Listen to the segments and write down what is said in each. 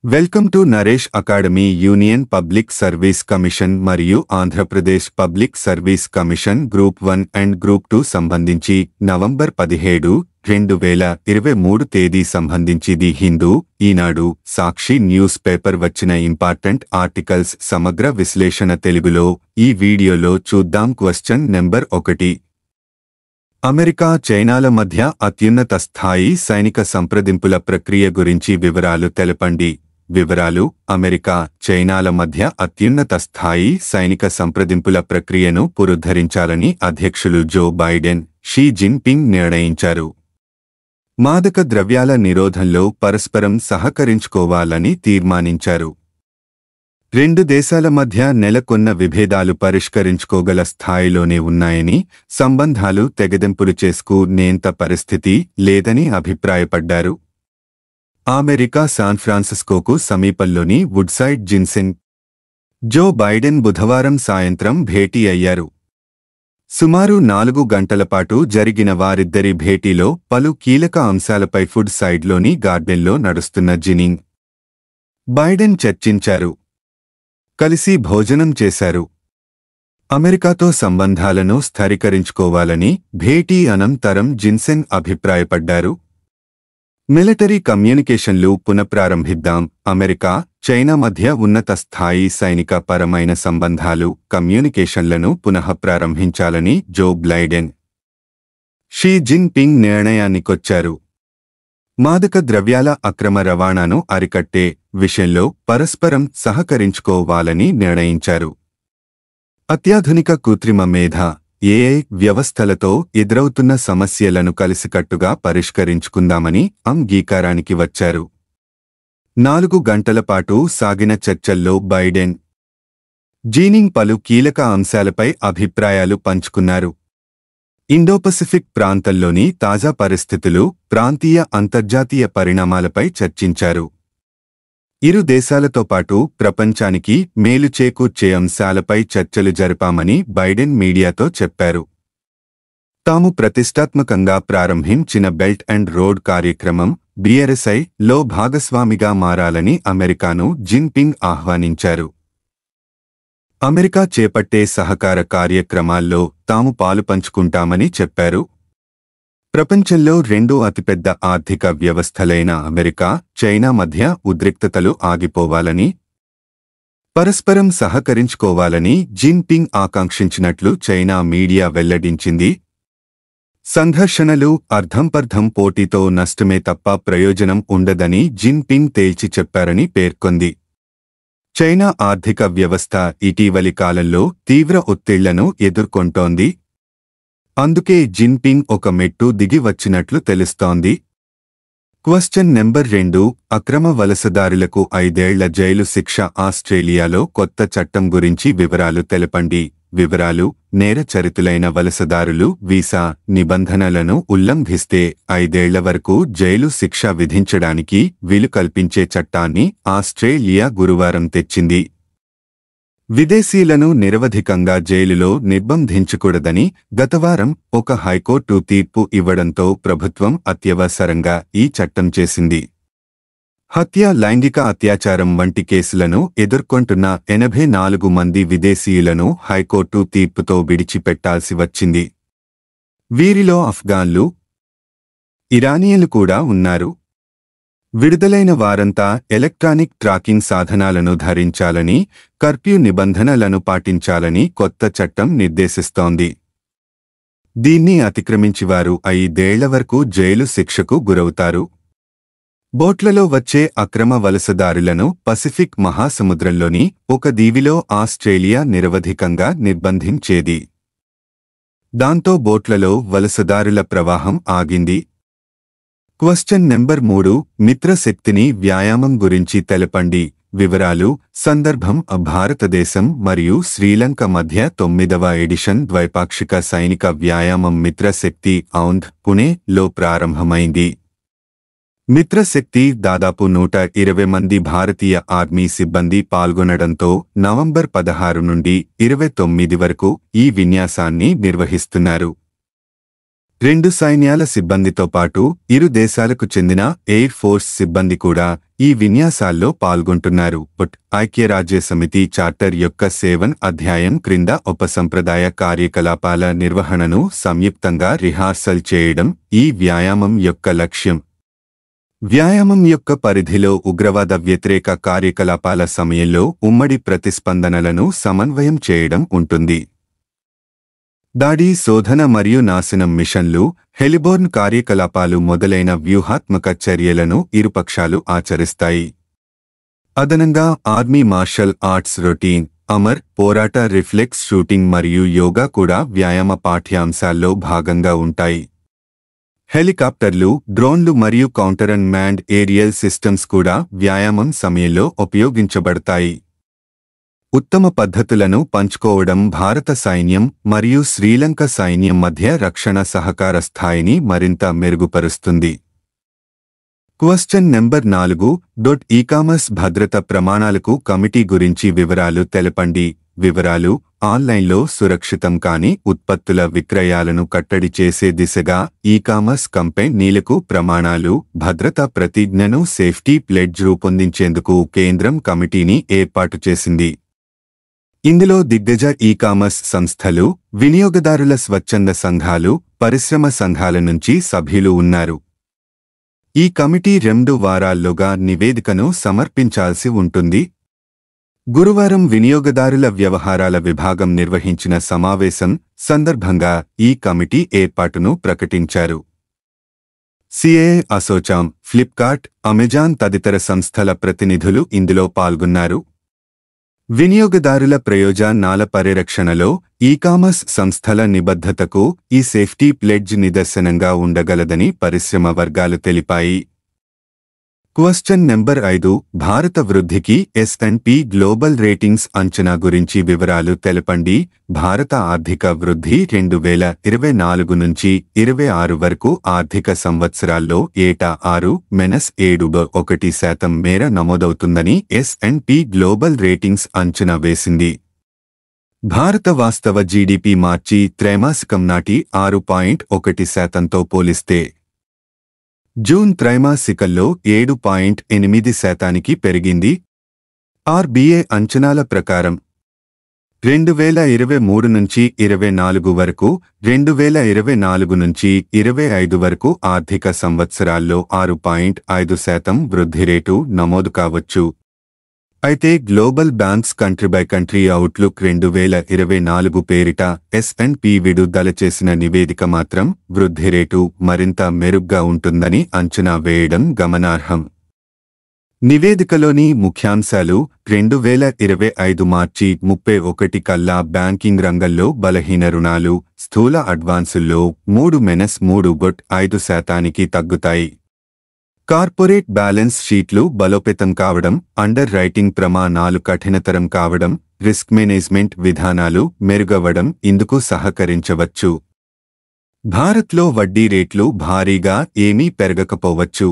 Welcome to Naresh academy. Union public service commission మరియు Andhra Pradesh public service commission group 1 and group 2 సంబంధించి November 17, 2023 తేదీ సంబంధించి the Hindu, Eenadu, Sakshi news paper వచ్చిన important articles సమగ్ర విశ్లేషణ తెలుగులో ఈ వీడియోలో చూద్దాం. Question number 1. అమెరికా, చైనాల మధ్య అత్యున్నత స్థాయి సైనిక సంప్రదింపుల ప్రక్రియ గురించి వివరాలు తెలపండి. వివరాలు: అమెరికా, చైనాల మధ్య అత్యున్నత స్థాయి సైనిక సంప్రదింపుల ప్రక్రియను పునరుద్ధరించాలని అధ్యక్షులు జో బైడెన్, షీ జిన్పింగ్ నిర్ణయించారు. మాదక ద్రవ్యాల నిరోధంలో పరస్పరం సహకరించుకోవాలని తీర్మానించారు. రెండు దేశాల మధ్య నెలకొన్న విభేదాలు పరిష్కరించుకోగల స్థాయిలోనే ఉన్నాయని, సంబంధాలు తెగదెంపులు చేసుకునేంత పరిస్థితి లేదని అభిప్రాయపడ్డారు. అమెరికా శాన్ఫ్రాన్సిస్కోకు సమీపంలోని వుడ్సైడ్ జిన్సింగ్, జో బైడెన్ బుధవారం సాయంత్రం భేటీ అయ్యారు. సుమారు 4 గంటల పాటు జరిగిన వారిద్దరి భేటీలో పలు కీలక అంశాలపై వుడ్ సైడ్లోని గార్డెన్లో నడుస్తున్న జిన్సింగ్, బైడెన్ చర్చించారు. కలిసి భోజనం చేశారు. అమెరికాతో సంబంధాలను స్థిరీకరించుకోవాలని భేటీ అనంతరం జిన్సింగ్ అభిప్రాయపడ్డారు. మిలిటరీ కమ్యూనికేషన్లు పునఃప్రారంభిద్దాం. అమెరికా, చైనా మధ్య ఉన్నత స్థాయి సైనిక పరమైన సంబంధాలు, కమ్యూనికేషన్లను పునఃప్రారంభించాలని జో బైడెన్, షీ జిన్పింగ్ నిర్ణయానికొచ్చారు. మాదక ద్రవ్యాల అక్రమ రవాణాను అరికట్టే విషయంలో పరస్పరం సహకరించుకోవాలని నిర్ణయించారు. అత్యాధునిక కృత్రిమ మేధ ఏఐ వ్యవస్థలతో ఎదురవుతున్న సమస్యలను కలిసికట్టుగా పరిష్కరించుకుందామని అంగీకారానికి వచ్చారు. 4 గంటల పాటు సాగిన చర్చల్లో బైడెన్, జిన్పింగ్ పలు కీలక అంశాలపై అభిప్రాయాలు పంచుకున్నారు. ఇండోపసిఫిక్ ప్రాంతంలోని తాజా పరిస్థితులు, ప్రాంతీయ అంతర్జాతీయ పరిణామాలపై చర్చించారు. ఇరు దేశాలతో పాటు ప్రపంచానికి మేలు చేకూర్చే అంశాలపై చర్చలు జరిపామని బైడెన్ మీడియాతో చెప్పారు. తాము ప్రతిష్టాత్మకంగా ప్రారంభించిన బెల్ట్ అండ్ రోడ్ కార్యక్రమం BRSI లో భాగస్వామిగా మారాలని అమెరికాను జిన్పింగ్ ఆహ్వానించారు. అమెరికా చేపట్టే సహకార కార్యక్రమాల్లో తాము పాలుపంచుకుంటామని చెప్పారు. ప్రపంచంలో 2 అతిపెద్ద ఆర్థిక వ్యవస్థలైన అమెరికా, చైనా మధ్య ఉద్రిక్తతలు ఆగిపోవాలని, పరస్పరం సహకరించుకోవాలని జిన్పింగ్ ఆకాంక్షించినట్లు చైనా మీడియా వెల్లడించింది. సంఘర్షణలు, అర్ధంపర్ధం పోటీతో నష్టమే తప్ప ప్రయోజనం ఉండదని జిన్పింగ్ తేల్చి చెప్పారని పేర్కొంది. చైనా ఆర్థిక వ్యవస్థ ఇటీవలి కాలంలో తీవ్ర ఒత్తిళ్లను ఎదుర్కొంటోంది. అందుకే జిన్పింగ్ ఒక మెట్టు దిగి వచ్చినట్లు తెలుస్తోంది. Question number 2. అక్రమ వలసదారులకు 5 ఏళ్ల జైలు శిక్ష. ఆస్ట్రేలియాలో కొత్త చట్టం గురించి వివరాలు తెలపండి. వివరాలు: నేర చరితులైన వలసదారులు వీసా నిబంధనలను ఉల్లంఘిస్తే 5 ఏళ్ల వరకు జైలు శిక్ష విధించడానికి వీలు కల్పించే చట్టాన్ని ఆస్ట్రేలియా గురువారం తెచ్చింది. విదేశీయులను నిరవధికంగా జైలులో నిర్బంధించకూడదని గతవారం ఒక హైకోర్టు తీర్పు ఇవ్వడంతో ప్రభుత్వం అత్యవసరంగా ఈ చట్టం చేసింది. హత్య, లైంగిక అత్యాచారం వంటి కేసులను ఎదుర్కొంటున్న 84 మంది విదేశీయులను హైకోర్టు తీర్పుతో విడిచిపెట్టాల్సి వచ్చింది. వీరిలో అఫ్ఘాన్లు, ఇరానియన్లు కూడా ఉన్నారు. విడుదలైన వారంతా ఎలక్ట్రానిక్ ట్రాకింగ్ సాధనాలను ధరించాలని, కర్ఫ్యూ నిబంధనలను పాటించాలని కొత్త చట్టం నిర్దేశిస్తోంది. దీన్ని అతిక్రమించివారు 5 ఏళ్ల వరకు జైలు శిక్షకు గురవుతారు. బోట్లలో వచ్చే అక్రమ వలసదారులను పసిఫిక్ మహాసముద్రంలోని ఒక దీవిలో ఆస్ట్రేలియా నిరవధికంగా నిర్బంధించేది. దాంతో బోట్లలో వలసదారుల ప్రవాహం ఆగింది. Question number 3. మిత్రశక్తిని వ్యాయామం గురించి తెలపండి. వివరాలు: సందర్భం భారతదేశం మరియు శ్రీలంక మధ్య 9వ ఎడిషన్ ద్వైపాక్షిక సైనిక వ్యాయామం మిత్రశక్తి ఔంధ్, పుణేలో ప్రారంభమైంది. మిత్రశక్తి దాదాపు 120 మంది భారతీయ ఆర్మీ సిబ్బంది పాల్గొనడంతో నవంబర్ 16 నుండి 29 వరకు ఈ విన్యాసాన్ని నిర్వహిస్తున్నారు. 2 సైన్యాల సిబ్బందితో పాటు ఇరు దేశాలకు చెందిన ఎయిర్ ఫోర్స్ సిబ్బంది కూడా ఈ విన్యాసాల్లో పాల్గొంటున్నారు. ఐక్యరాజ్యసమితి చార్టర్ యొక్క 7 అధ్యాయం క్రింద ఉపసంప్రదాయ కార్యకలాపాల నిర్వహణను సంయుక్తంగా రిహార్సల్ చేయడం ఈ వ్యాయామం యొక్క లక్ష్యం. వ్యాయామం యొక్క పరిధిలో ఉగ్రవాద వ్యతిరేక కార్యకలాపాల సమయంలో ఉమ్మడి ప్రతిస్పందనలను సమన్వయం చేయడం ఉంటుంది. దాడి, శోధన మరియు నాశనం మిషన్లు, హెలిబోర్న్ కార్యకలాపాలు మొదలైన వ్యూహాత్మక చర్యలను ఇరుపక్షాలు ఆచరిస్తాయి. అదనంగా army martial arts routine, Amar, పోరాట రిఫ్లెక్స్ షూటింగ్ మరియు యోగా కూడా వ్యాయామ పాఠ్యాంశాల్లో భాగంగా ఉంటాయి. హెలికాప్టర్లు, డ్రోన్లు మరియు కౌంటర్ అన్మాన్డ్ ఏరియల్ సిస్టమ్స్ కూడా వ్యాయామం సమయంలో ఉపయోగించబడతాయి. ఉత్తమ పద్ధతులను పంచుకోవడం భారత సైన్యం మరియు శ్రీలంక సైన్యం మధ్య రక్షణ సహకార స్థాయిని మరింత మెరుగుపరుస్తుంది. Question number 4. ఈకామర్స్ భద్రత ప్రమాణాలకు కమిటీ గురించి వివరాలు తెలపండి. వివరాలు: ఆన్లైన్లో సురక్షితం కాని ఉత్పత్తుల విక్రయాలను కట్టడి చేసే దిశగా ఈకామర్స్ కంపెనీలకు ప్రమాణాలు, భద్రతా ప్రతిజ్ఞను సేఫ్టీ ప్లెడ్జ్ రూపొందించేందుకు కేంద్రం కమిటీని ఏర్పాటు చేసింది. ఇందులో దిగ్గజ ఈకామర్స్ సంస్థలు, వినియోగదారుల స్వచ్ఛంద సంఘాలు, పరిశ్రమ సంఘాల నుంచి సభ్యులు ఉన్నారు. ఈ కమిటీ 2 వారాల్లోగా నివేదికను సమర్పించాల్సి ఉంటుంది. గురువారం వినియోగదారుల వ్యవహారాల విభాగం నిర్వహించిన సమావేశం సందర్భంగా ఈ కమిటీ ఏర్పాటును ప్రకటించారు. సిఐఐ, అసోచామ్, ఫ్లిప్కార్ట్, అమెజాన్ తదితర సంస్థల ప్రతినిధులు ఇందులో పాల్గొన్నారు. వినియోగదారుల ప్రయోజనాల పరిరక్షణలో ఈకామర్స్ సంస్థల నిబద్ధతకు ఈ సేఫ్టీ ప్లెడ్జ్ నిదర్శనంగా ఉండగలదని పరిశ్రమ వర్గాలు తెలిపాయి. Question number 5. భారత వృద్ధికి S&P గ్లోబల్ రేటింగ్స్ అంచనా గురించి వివరాలు తెలపండి. భారత ఆర్థిక వృద్ధి 2024 నుంచి 26 వరకు ఆర్థిక సంవత్సరాల్లో ఏటా 6-7.1% మేర నమోదవుతుందని S&P గ్లోబల్ రేటింగ్స్ అంచనా వేసింది. భారత వాస్తవ జీడీపీ మార్చి త్రైమాసికం నాటి 6.1%తో పోలిస్తే జూన్ త్రైమాసికంలో 7.8% పెరిగింది. ఆర్బీఐ అంచనాల ప్రకారం 2023 నుంచి 24 వరకు, 2024 నుంచి 25 వరకు ఆర్థిక సంవత్సరాల్లో 6.5% వృద్ధి రేటు నమోదు కావచ్చు. అయితే global banks country by country outlook 2024 పేరిట S&P విడుదల చేసిన నివేదిక మాత్రం వృద్ధి రేటు మరింత మెరుగ్గా ఉంటుందని అంచనా వేయడం గమనార్హం. నివేదికలోని ముఖ్యాంశాలు: 2025 మార్చి 31 కల్లా బ్యాంకింగ్ రంగంలో బలహీన రుణాలు, స్థూల అడ్వాన్సుల్లో 3-3.5% తగ్గుతాయి. కార్పొరేట్ బ్యాలెన్స్ షీట్లు బలోపేతం కావడం, అండర్ రైటింగ్ ప్రమాణాలు కఠినతరం కావడం, రిస్క్ మేనేజ్మెంట్ విధానాలు మెరుగవడం ఇందుకు సహకరించవచ్చు. భారత్లో వడ్డీ రేట్లు భారీగా ఏమీ పెరగకపోవచ్చు.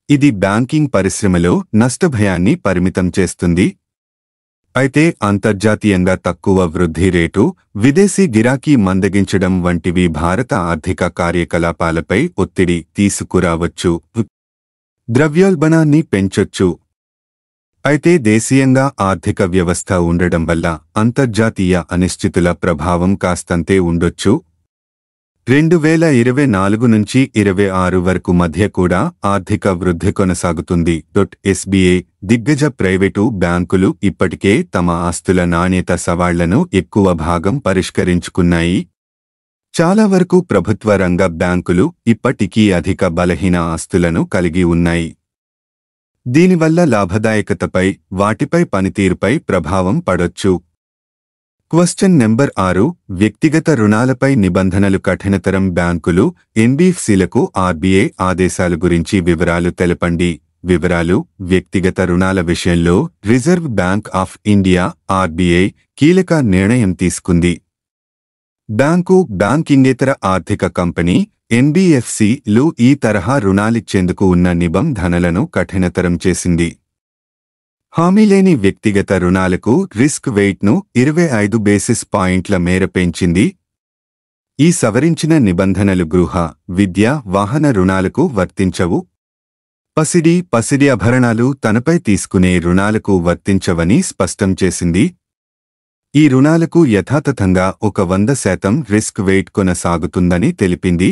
ఇది బ్యాంకింగ్ పరిశ్రమలో నష్టభయాన్ని పరిమితం చేస్తుంది. అయితే అంతర్జాతీయంగా తక్కువ వృద్ధి రేటు, విదేశీ గిరాకీ మందగించడం వంటివి భారత ఆర్థిక కార్యకలాపాలపై ఒత్తిడి తీసుకురావచ్చు, ద్రవ్యోల్బణాన్ని పెంచొచ్చు. అయితే దేశీయంగా ఆర్థిక వ్యవస్థ ఉండడం వల్ల అంతర్జాతీయ అనిశ్చితుల ప్రభావం కాస్తంతే ఉండొచ్చు. 2024 నుంచి 26 వరకు మధ్య కూడా ఆర్థిక వృద్ధి కొనసాగుతుంది. SBI దిగ్గజ ప్రైవేటు బ్యాంకులు ఇప్పటికే తమ ఆస్తుల నాణ్యత సవాళ్లను ఎక్కువ భాగం పరిష్కరించుకున్నాయి. చాలా వరకు ప్రభుత్వ రంగ బ్యాంకులు ఇప్పటికీ అధిక బలహీన ఆస్తులను కలిగి ఉన్నాయి. దీనివల్ల లాభదాయకతపై, వాటిపై పనితీరుపై ప్రభావం పడొచ్చు. Question number 6. వ్యక్తిగత రుణాలపై నిబంధనలు కఠినతరం, బ్యాంకులు, ఎన్బీఎఫ్సీలకు ఆర్బీఐ ఆదేశాల గురించి వివరాలు తెలపండి. వివరాలు: వ్యక్తిగత రుణాల విషయంలో reserve bank of India RBI కీలక నిర్ణయం తీసుకుంది. బ్యాంకింగేతర ఆర్థిక కంపెనీ ఎన్బీఎఫ్సీలు ఈ తరహా రుణాలిచ్చేందుకు ఉన్న నిబంధనలను కఠినతరం చేసింది. హామీలేని వ్యక్తిగత రుణాలకు రిస్క్ వెయిట్ను 25 బేసిస్ పాయింట్ల మేర పెంచింది. ఈ సవరించిన నిబంధనలు గృహ, విద్య, వాహన రుణాలకు వర్తించవు. పసిడి ఆభరణాలు తనపై తీసుకునే రుణాలకు వర్తించవని స్పష్టం చేసింది. ఈ రుణాలకు యథాతథంగా ఒక 100% రిస్క్ వెయిట్ కొనసాగుతుందని తెలిపింది.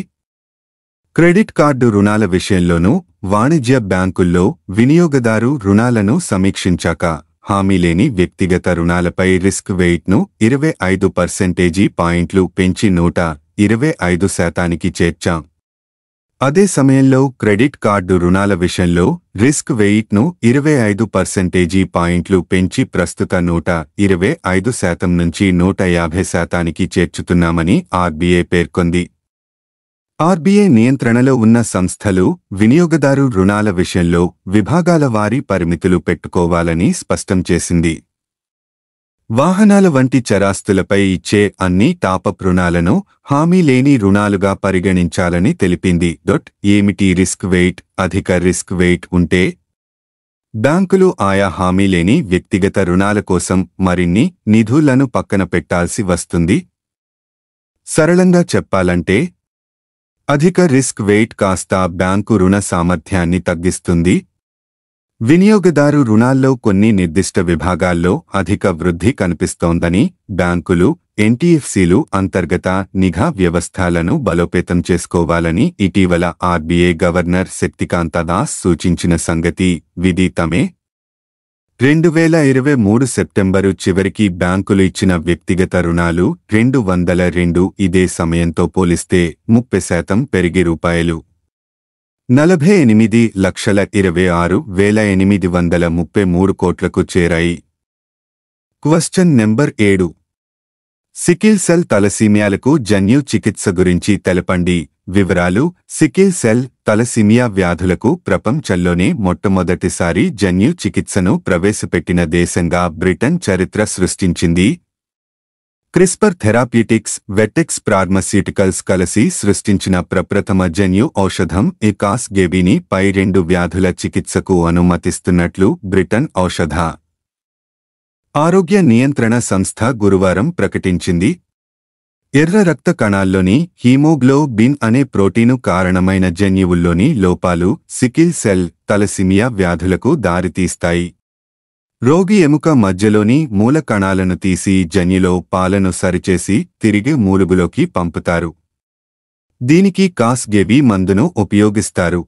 క్రెడిట్ కార్డు రుణాల విషయంలోనూ వాణిజ్య బ్యాంకుల్లో వినియోగదారు రుణాలను సమీక్షించాక హామీలేని వ్యక్తిగత రుణాలపై రిస్క్ వెయిట్ను 25% పాయింట్లు పెంచి 125% చేర్చాం. అదే సమయంలో క్రెడిట్ కార్డు రుణాల విషయంలో రిస్క్ వెయిట్ను 25% పాయింట్లు పెంచి ప్రస్తుత 125% నుంచి 150% చేర్చుతున్నామని ఆర్బీఐ పేర్కొంది. ఆర్బీఐ నియంత్రణలో ఉన్న సంస్థలు వినియోగదారు రుణాల విషయంలో విభాగాల వారీ పరిమితులు పెట్టుకోవాలని స్పష్టం చేసింది. వాహనాల వంటి చరాస్తులపై ఇచ్చే అన్ని టాపప్ రుణాలను హామీ లేని రుణాలుగా పరిగణించాలని తెలిపింది. ఏమిటి రిస్క్ వెయిట్? అధిక రిస్క్ వెయిట్ ఉంటే బ్యాంకులు ఆయా హామీ లేని వ్యక్తిగత రుణాల కోసం మరిన్ని నిధులను పక్కన పెట్టాల్సి వస్తుంది. సరళంగా చెప్పాలంటే అధిక రిస్క్ వెయిట్ కాస్త బ్యాంకు రుణ సామర్థ్యాన్ని తగ్గిస్తుంది. వినియోగదారు రుణాల్లో కొన్ని నిర్దిష్ట విభాగాల్లో అధిక వృద్ధి కనిపిస్తోందని బ్యాంకులు, ఎన్టీఎఫ్సీలు అంతర్గత నిఘా వ్యవస్థలను బలోపేతం చేసుకోవాలని ఇటీవల ఆర్బీఐ గవర్నర్ శక్తికాంత దాస్ సూచించిన సంగతి విదితమే. 2023 సెప్టెంబరు చివరికి బ్యాంకులు ఇచ్చిన వ్యక్తిగత రుణాలు 202 ఇదే సమయంతో పోలిస్తే 30% పెరిగి ₹48,26,833 కోట్లకు చేరాయి. Question number 7. సికిల్ సెల్ తలసీమియాలకు జన్యు చికిత్స గురించి తెలపండి. వివరాలు. సికిల్ సెల్ తలసీమియా వ్యాధులకు ప్రపంచంలోనే మొట్టమొదటిసారి జన్యు చికిత్సను ప్రవేశపెట్టిన దేశంగా బ్రిటన్ చరిత్ర సృష్టించింది. క్రిస్పర్ థెరాప్యూటిక్స్, వెటెక్స్ ఫార్మాస్యూటికల్స్ కలిసి సృష్టించిన ప్రప్రథమ జన్యు ఔషధం కాస్గేవిని పై 2 వ్యాధుల చికిత్సకు అనుమతిస్తున్నట్లు బ్రిటన్ ఔషధ ఆరోగ్య నియంత్రణ సంస్థ గురువారం ప్రకటించింది. ఎర్ర రక్త కణాల్లోని హీమోగ్లోబిన్ అనే ప్రోటీను కారణమైన జన్యువుల్లోని లోపాలు సికిల్ సెల్ తలసీమియా వ్యాధులకు దారితీస్తాయి. రోగి ఎముక మధ్యలోని మూల కణాలను తీసి జన్యులో పాలను సరిచేసి తిరిగి మూలుగులోకి పంపుతారు. దీనికి కాస్గేవి మందును ఉపయోగిస్తారు.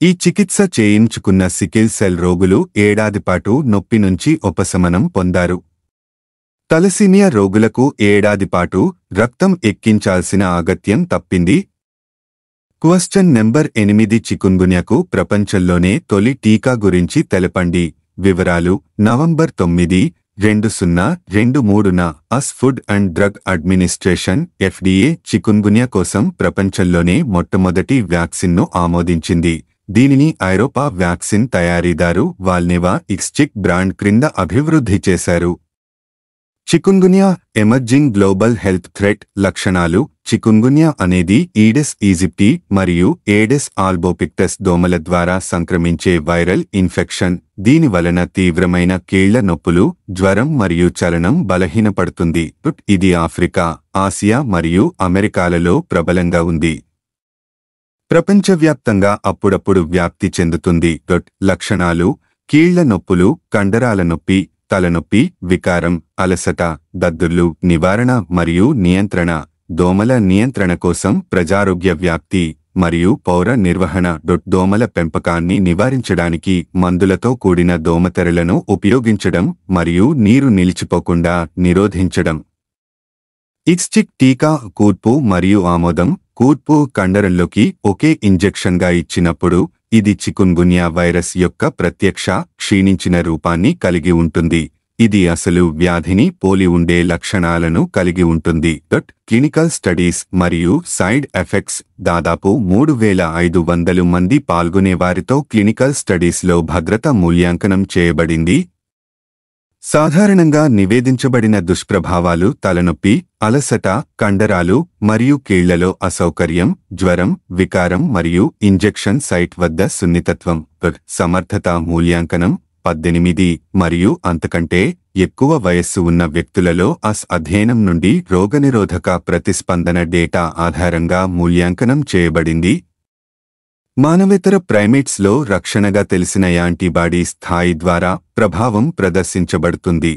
ఈ చికిత్స చేయించుకున్న సికిల్ సెల్ రోగులు ఏడాదిపాటు నొప్పి నుంచి ఉపశమనం పొందారు. తలసీమియా రోగులకు ఏడాదిపాటు రక్తం ఎక్కించాల్సిన అగత్యం తప్పింది. Question number 8. చికున్గున్యాకు ప్రపంచంలోనే తొలి టీకా గురించి తెలపండి. వివరాలు. నవంబర్ 9, 2023న US food and drug administration FDA chikungunya కోసం ప్రపంచంలోనే మొట్టమొదటి వ్యాక్సిన్ను ఆమోదించింది. దీనిని ఐరోపా వ్యాక్సిన్ తయారీదారు వాల్నెవా ఇక్స్చిక్ బ్రాండ్ క్రింద అభివృద్ధి చేశారు. Chikungunya emerging global health threat. లక్షణాలు. చికున్గున్యా అనేది ఈడెస్ ఈజిప్టి మరియు ఏడెస్ ఆల్బోపిక్టస్ దోమల ద్వారా సంక్రమించే వైరల్ ఇన్ఫెక్షన్. దీని వలన తీవ్రమైన కీళ్ల నొప్పులు, జ్వరం మరియు చలనం బలహీనపడుతుంది. ఇది ఆఫ్రికా, ఆసియా మరియు అమెరికాలలో ప్రబలంగా ఉంది. ప్రపంచవ్యాప్తంగా అప్పుడప్పుడు వ్యాప్తి చెందుతుంది. లక్షణాలు. కీళ్ల నొప్పులు, కండరాల నొప్పి, తలనొప్పి, వికారం, అలసట, దద్దుర్లు. నివారణ మరియు నియంత్రణ. దోమల నియంత్రణ కోసం ప్రజారోగ్య వ్యాప్తి మరియు పౌర నిర్వహణ. దోమల పెంపకాన్ని నివారించడానికి మందులతో కూడిన దోమతెరలను ఉపయోగించడం మరియు నీరు నిలిచిపోకుండా నిరోధించడం. ఇక్స్చిక్ టీకా కూర్పు మరియు ఆమోదం. కూర్పు కండరంలోకి ఒకే ఇంజెక్షన్గా ఇచ్చినప్పుడు ఇది చికున్గున్యా వైరస్ యొక్క ప్రత్యక్ష క్షీణించిన రూపాన్ని కలిగి ఉంటుంది. ఇది అసలు వ్యాధిని పోలి ఉండే లక్షణాలను కలిగి ఉంటుంది. క్లినికల్ స్టడీస్ మరియు సైడ్ ఎఫెక్ట్స్. దాదాపు 3,500 మంది పాల్గొనేవారితో క్లినికల్ స్టడీస్లో భద్రత మూల్యాంకనం చేయబడింది. సాధారణంగా నివేదించబడిన దుష్ప్రభావాలు తలనొప్పి, అలసట, కండరాలు మరియు కీళ్లలో అసౌకర్యం, జ్వరం, వికారం మరియు ఇంజెక్షన్ సైట్ వద్ద సున్నితత్వం. సమర్థత మూల్యాంకనం. 18 మరియు అంతకంటే ఎక్కువ వయస్సు ఉన్న వ్యక్తులలో అధ్యయనం నుండి రోగనిరోధక ప్రతిస్పందన డేటా ఆధారంగా మూల్యాంకనం చేయబడింది. మానవేతర ప్రైమేట్స్లో రక్షణగా తెలిసిన యాంటీబాడీ స్థాయి ద్వారా ప్రభావం ప్రదర్శించబడుతుంది.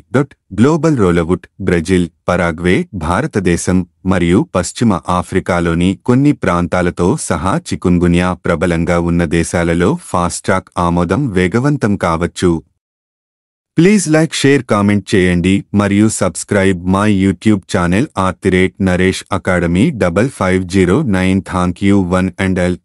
గ్లోబల్ రోలవుడ్, బ్రెజిల్, పరాగ్వే, భారతదేశం మరియు పశ్చిమ ఆఫ్రికాలోని కొన్ని ప్రాంతాలతో సహా చికున్గున్యా ప్రబలంగా ఉన్న దేశాలలో ఫాస్ట్ ట్రాక్ ఆమోదం వేగవంతం కావచ్చు. ప్లీజ్ లైక్, షేర్, కామెంట్ చేయండి మరియు subscribe my YouTube channel @Naresh Academy 5509. Thank you one and all.